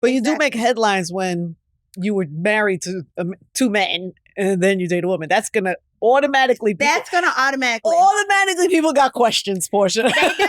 But you do make headlines when you were married to two men and then you date a woman. That's going to automatically. Automatically, people got questions, Porsha. They do.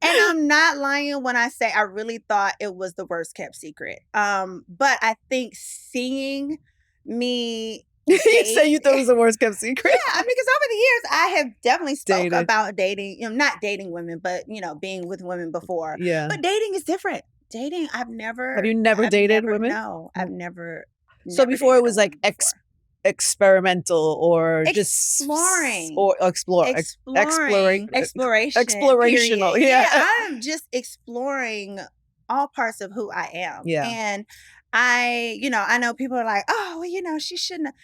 And I'm not lying when I say I really thought it was the worst kept secret. But I think seeing me. You say you thought it was the worst kept secret? Yeah, because over the years I have definitely spoke about dating, not dating women, but being with women before. Yeah. But dating is different. Dating, I've never. Have you never dated women? No, I've never. So before it was like experimental or exploring explorational. Yeah. I'm just exploring all parts of who I am. Yeah. And I know people are like, oh, well, she shouldn't have.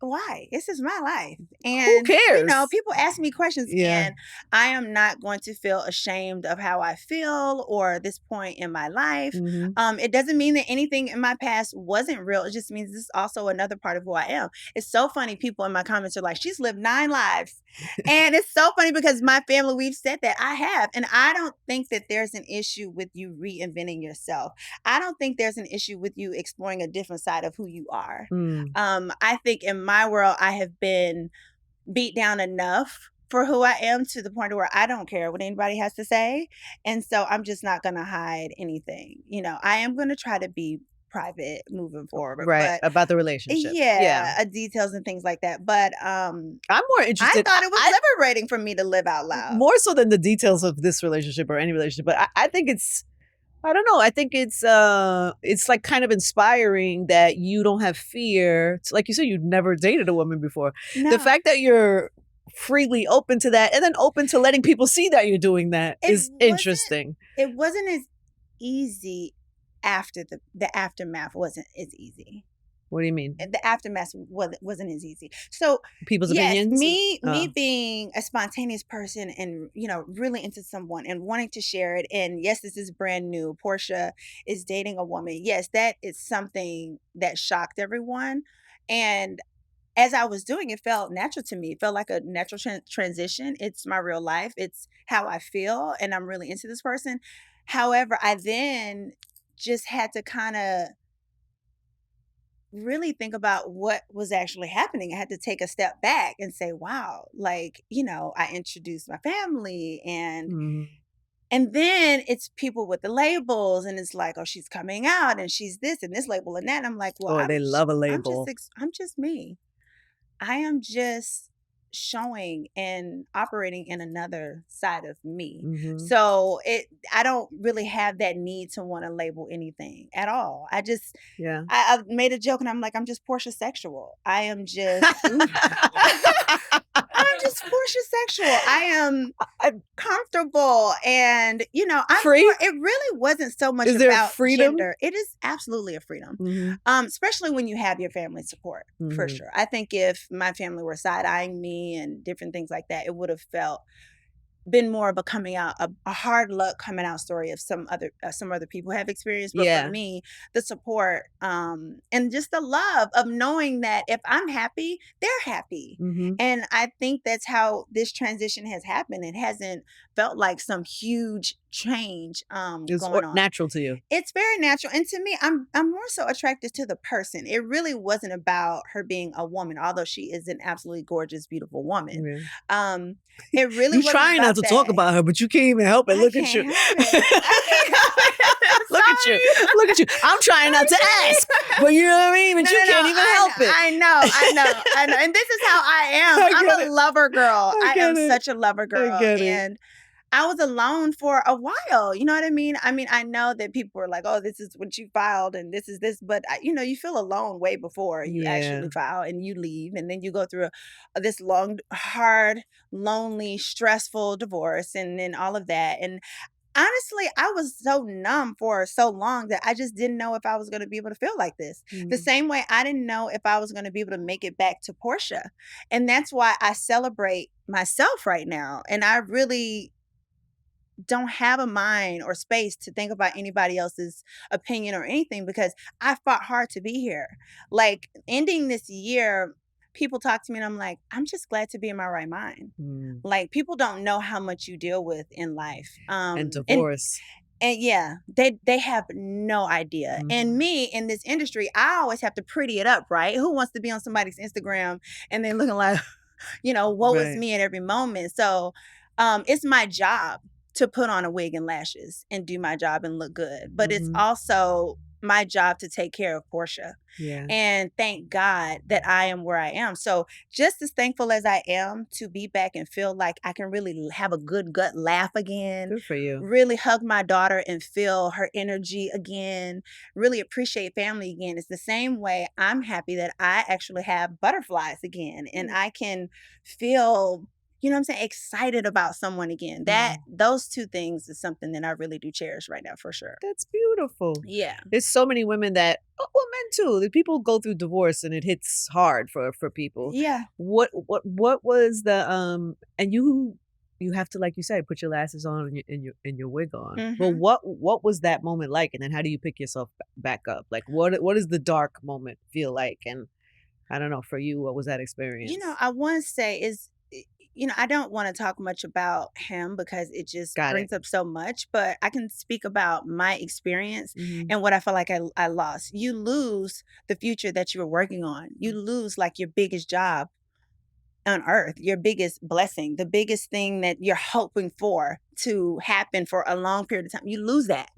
Why? This is my life. And who cares? People ask me questions, and I am not going to feel ashamed of how I feel or this point in my life. Mm-hmm. It doesn't mean that anything in my past wasn't real. It just means this is also another part of who I am. It's so funny. People in my comments are like, she's lived 9 lives. And it's so funny because my family, we've said that I have. And I don't think that there's an issue with you reinventing yourself. I don't think there's an issue with you exploring a different side of who you are. I think in my world, I have been beat down enough for who I am to the point where I don't care what anybody has to say. And so I'm just not going to hide anything. I am going to try to be private moving forward. Right. About the relationship. Yeah. Details and things like that. But I'm more interested. I thought it was liberating for me to live out loud. More so than the details of this relationship or any relationship. But I think it's, I don't know. I think it's like kind of inspiring that you don't have fear. Like you said, you've never dated a woman before. No. The fact that you're freely open to that and then open to letting people see that you're doing that is interesting. It wasn't as easy after the aftermath wasn't as easy. What do you mean? The aftermath wasn't as easy. So people's opinions? Me being a spontaneous person and, really into someone and wanting to share it. And yes, this is brand new. Porsha is dating a woman. Yes, that is something that shocked everyone. And as I was doing it, felt natural to me. It felt like a natural transition. It's my real life. It's how I feel. And I'm really into this person. However, I then just had to kind of really think about what was actually happening. I had to take a step back and say, wow, I introduced my family and then it's people with the labels and it's like, oh, she's coming out and she's this and this label and that. And I'm like, well, they love a label. I'm just me. I am just showing and operating in another side of me. So I don't really have that need to want to label anything at all. I just I made a joke and I'm like, I'm just Porsha sexual. I am just I'm just Porsha sexual. I'm comfortable and I'm free. It really wasn't so much about freedom. Gender. It is absolutely a freedom. Especially when you have your family support, for sure. I think if my family were side-eyeing me and different things like that, it would have been more of a coming out, a hard luck coming out story of some other people have experienced. But for me, the support and just the love of knowing that if I'm happy, they're happy. And I think that's how this transition has happened. It hasn't felt like some huge change it's going on. Natural to you. It's very natural. And to me, I'm more so attracted to the person. It really wasn't about her being a woman, although she is an absolutely gorgeous, beautiful woman. It really You're trying not to talk about her, but you can't even help it. Look at you. Look at you. I'm trying not to ask, but you know what I mean? But you can't even help it. I know. And this is how I am. I'm a lover girl. I am such a lover girl. And I was alone for a while. You know what I mean? I know that people were like, oh, this is what you filed and this is this. But, you feel alone way before you actually file and you leave. And then you go through this long, hard, lonely, stressful divorce and then all of that. And honestly, I was so numb for so long that I just didn't know if I was going to be able to feel like this. The same way I didn't know if I was going to be able to make it back to Porsha. And that's why I celebrate myself right now. And I really don't have a mind or space to think about anybody else's opinion or anything because I fought hard to be here. Like ending this year, people talk to me and I'm like, I'm just glad to be in my right mind. Like people don't know how much you deal with in life. And divorce. And they have no idea. And me in this industry, I always have to pretty it up, right? Who wants to be on somebody's Instagram and then looking like, what was me at every moment? So it's my job to put on a wig and lashes and do my job and look good. But it's also my job to take care of Porsha. Yeah. And thank God that I am where I am. So just as thankful as I am to be back and feel like I can really have a good gut laugh again. Good for you. Really hug my daughter and feel her energy again. Really appreciate family again. It's the same way I'm happy that I actually have butterflies again. And I can feel, excited about someone again. Those two things is something that I really do cherish right now, for sure. That's beautiful. Yeah. There's so many women that, well, men too. The people go through divorce and it hits hard for people. Yeah. What was the and you have to, like you said, put your lashes on and your wig on. But what was that moment like? And then how do you pick yourself back up? Like what does the dark moment feel like? And I don't know, for you, what was that experience? I want to say is, I don't want to talk much about him because it just brings up so much, but I can speak about my experience and what I feel like I lost. You lose the future that you were working on. You lose like your biggest job on earth, your biggest blessing, the biggest thing that you're hoping for to happen for a long period of time. You lose that.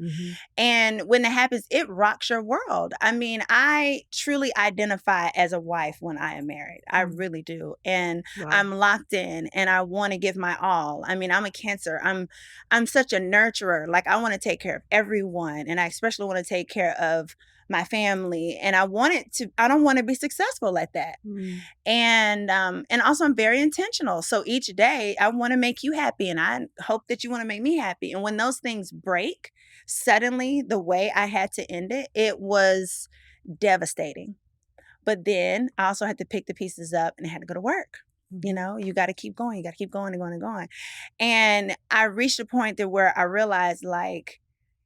And when that happens, it rocks your world. I mean, I truly identify as a wife when I am married. I really do. And I'm locked in and I want to give my all. I mean, I'm a Cancer. I'm such a nurturer. Like I want to take care of everyone. And I especially want to take care of my family, and I don't want to be successful at that. And also I'm very intentional. So each day I want to make you happy and I hope that you want to make me happy. And when those things break suddenly, the way I had to end it, it was devastating. But then I also had to pick the pieces up and I had to go to work. You got to keep going. You got to keep going and going and going. And I reached a point there where I realized, like,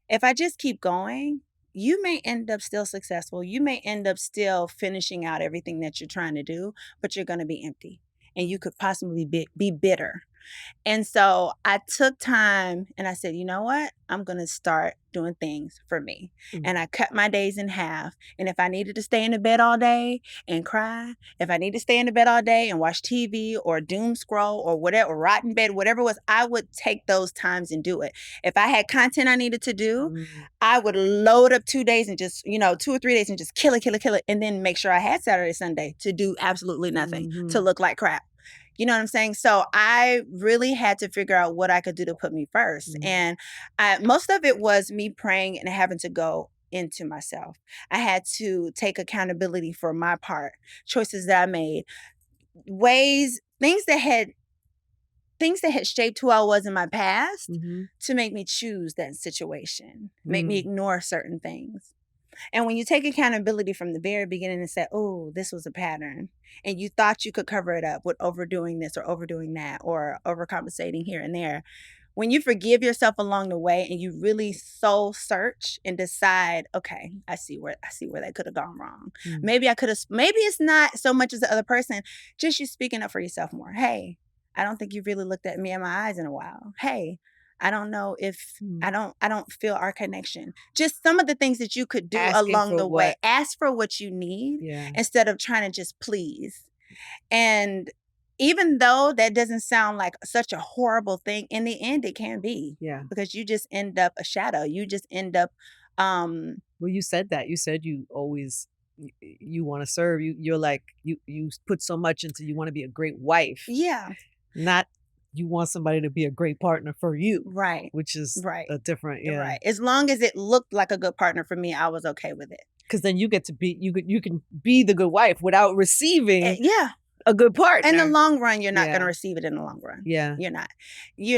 if I just keep going, you may end up still successful. You may end up still finishing out everything that you're trying to do, but you're going to be empty and you could possibly be bitter. And so I took time and I said, you know what? I'm going to start doing things for me. And I cut my days in half. And if I needed to stay in the bed all day and cry, if I need to stay in the bed all day and watch TV or doom scroll or whatever, or rot in bed, whatever it was, I would take those times and do it. If I had content I needed to do, I would load up 2 days and just, 2 or 3 days and just kill it. And then make sure I had Saturday, Sunday to do absolutely nothing, to look like crap. You know what I'm saying? So I really had to figure out what I could do to put me first. And most of it was me praying and having to go into myself. I had to take accountability for my part, choices that I made, things that had shaped who I was in my past to make me choose that situation, make me ignore certain things. And when you take accountability from the very beginning and say, oh, this was a pattern, and you thought you could cover it up with overdoing this or overdoing that or overcompensating here and there, when you forgive yourself along the way and you really soul search and decide, okay, I see where that could have gone wrong. Maybe it's not so much as the other person, just you speaking up for yourself more. Hey, I don't think you've really looked at me in my eyes in a while. Hey, I don't know if I don't feel our connection. Just some of the things that you could do along the way. Ask for what you need instead of trying to just please. And even though that doesn't sound like such a horrible thing, in the end it can be. Yeah. Because you just end up a shadow. You just end up well, you said that. You said you always you want to serve. You're like you put so much into you want to be a great wife. Yeah. Not you want somebody to be a great partner for you. Right. Which is a different, Right. As long as it looked like a good partner for me, I was okay with it. Because then you get to be, you can be the good wife without receiving a good partner. In the long run, you're not going to receive it in the long run. Yeah. You're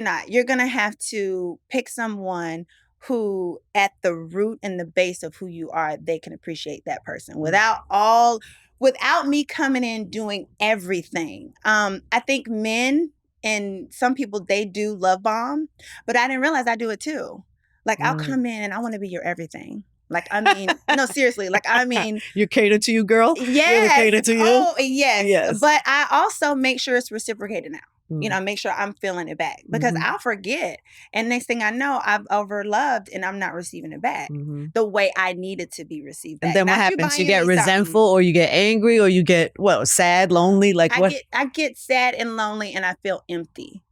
not. You're going to have to pick someone who at the root and the base of who you are, they can appreciate that person without me coming in doing everything. I think men and some people, they do love bomb, but I didn't realize I do it too. Like I'll come in and I want to be your everything. Like, I mean, no, seriously. Like, I mean. You cater to you, girl? Yes. You cater to you? Oh, yes. But I also make sure it's reciprocated now. You know, make sure I'm feeling it back, because I'll forget. And next thing I know, I've overloved and I'm not receiving it back the way I needed to be received back. And then what happens? You get resentful, or you get angry, or you get sad, lonely? Like what? I get sad and lonely, and I feel empty.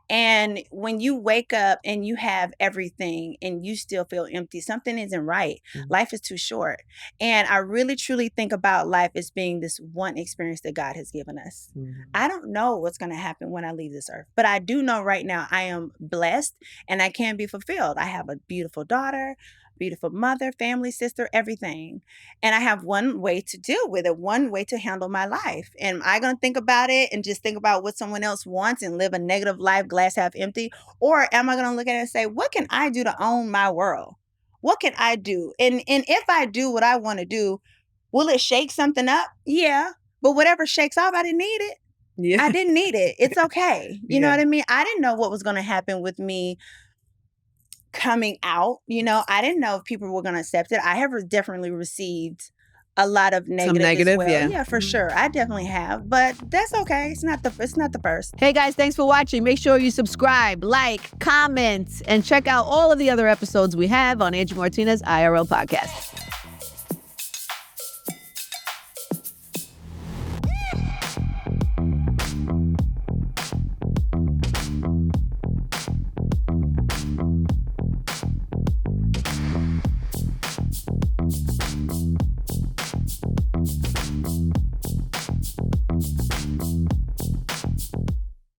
And when you wake up and you have everything and you still feel empty, something isn't right. Life is too short. And I really, truly think about life as being this one experience that God has given us. I don't know what's going to happen when I leave this earth, but I do know right now I am blessed and I can be fulfilled. I have a beautiful daughter, beautiful mother, family, sister, everything. And I have one way to deal with it, one way to handle my life. And am I going to think about it and just think about what someone else wants and live a negative life, glass half empty? Or am I going to look at it and say, what can I do to own my world? What can I do? And if I do what I want to do, will it shake something up? Yeah. But whatever shakes off, I didn't need it. Yeah. I didn't need it. It's okay. You know what I mean? I didn't know what was going to happen with me coming out. You know, I didn't know if people were going to accept it. I have definitely received a lot of negative as well. Yeah, for sure. I definitely have, but that's okay. It's not the first. Hey guys, thanks for watching. Make sure you subscribe, like, comment, and check out all of the other episodes we have on Angie Martinez IRL podcast.